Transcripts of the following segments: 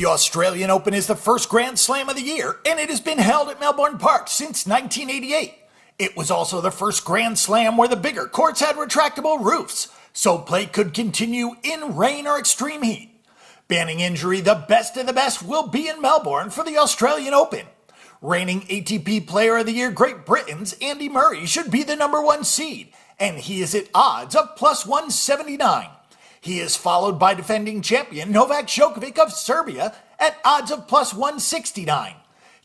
The Australian Open is the first Grand Slam of the year, and it has been held at Melbourne Park since 1988. It was also the first Grand Slam where the bigger courts had retractable roofs, so play could continue in rain or extreme heat. Banning injury, the best of the best will be in Melbourne for the Australian Open. Reigning ATP Player of the Year Great Britain's Andy Murray should be the number one seed, and he is at odds of plus 179. He is followed by defending champion Novak Djokovic of Serbia at odds of plus 169.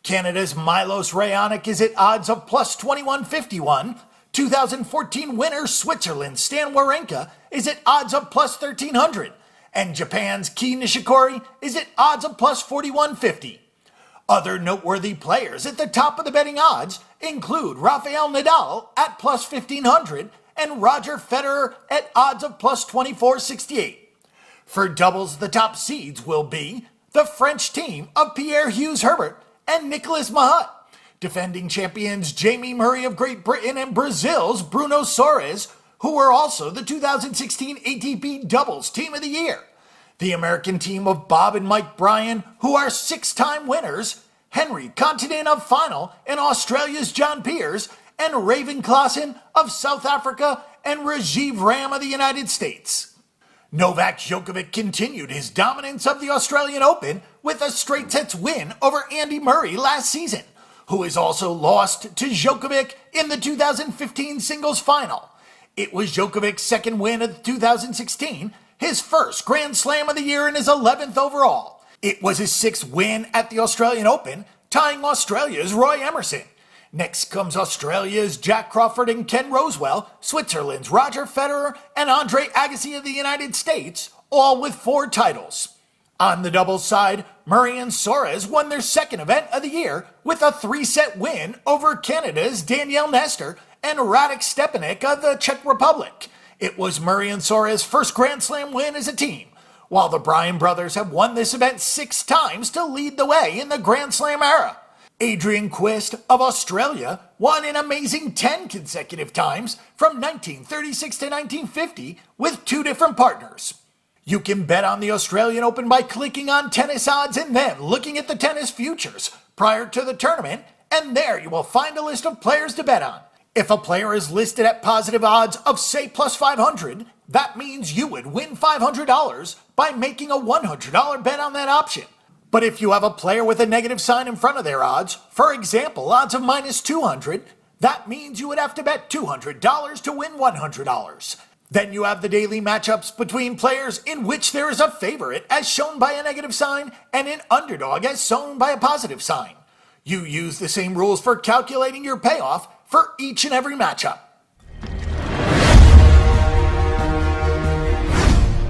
Canada's Milos Raonic is at odds of plus 2151. 2014 winner Switzerland's Stan Wawrinka is at odds of plus 1300. And Japan's Kei Nishikori is at odds of plus 4150. Other noteworthy players at the top of the betting odds include Rafael Nadal at plus 1500 and Roger Federer at odds of plus 2468. For doubles, the top seeds will be the French team of Pierre-Hughes Herbert and Nicolas Mahut, defending champions Jamie Murray of Great Britain and Brazil's Bruno Soares, who were also the 2016 ATP Doubles Team of the Year. The American team of Bob and Mike Bryan, who are six-time winners, Henry Continent of Final and Australia's John Peers, and Raven Klaassen of South Africa and Rajiv Ram of the United States. Novak Djokovic continued his dominance of the Australian Open with a straight sets win over Andy Murray last season, who has also lost to Djokovic in the 2015 singles final. It was Djokovic's second win of 2016, his first Grand Slam of the year and his 11th overall. It was his sixth win at the Australian Open, tying Australia's Roy Emerson. Next comes Australia's Jack Crawford and Ken Rosewell, Switzerland's Roger Federer, and Andre Agassi of the United States, all with 4 titles. On the doubles side, Murray and Soares won their second event of the year with a 3-set win over Canada's Danielle Nestor and Radek Stepanek of the Czech Republic. It was Murray and Soares' first Grand Slam win as a team, while the Bryan brothers have won this event 6 times to lead the way in the Grand Slam era. Adrian Quist of Australia won an amazing 10 consecutive times from 1936 to 1950 with 2 different partners. You can bet on the Australian Open by clicking on tennis odds and then looking at the tennis futures prior to the tournament, and there you will find a list of players to bet on. If a player is listed at positive odds of say plus 500, that means you would win $500 by making a $100 bet on that option. But if you have a player with a negative sign in front of their odds, for example, odds of minus 200, that means you would have to bet $200 to win $100. Then you have the daily matchups between players in which there is a favorite as shown by a negative sign and an underdog as shown by a positive sign. You use the same rules for calculating your payoff for each and every matchup.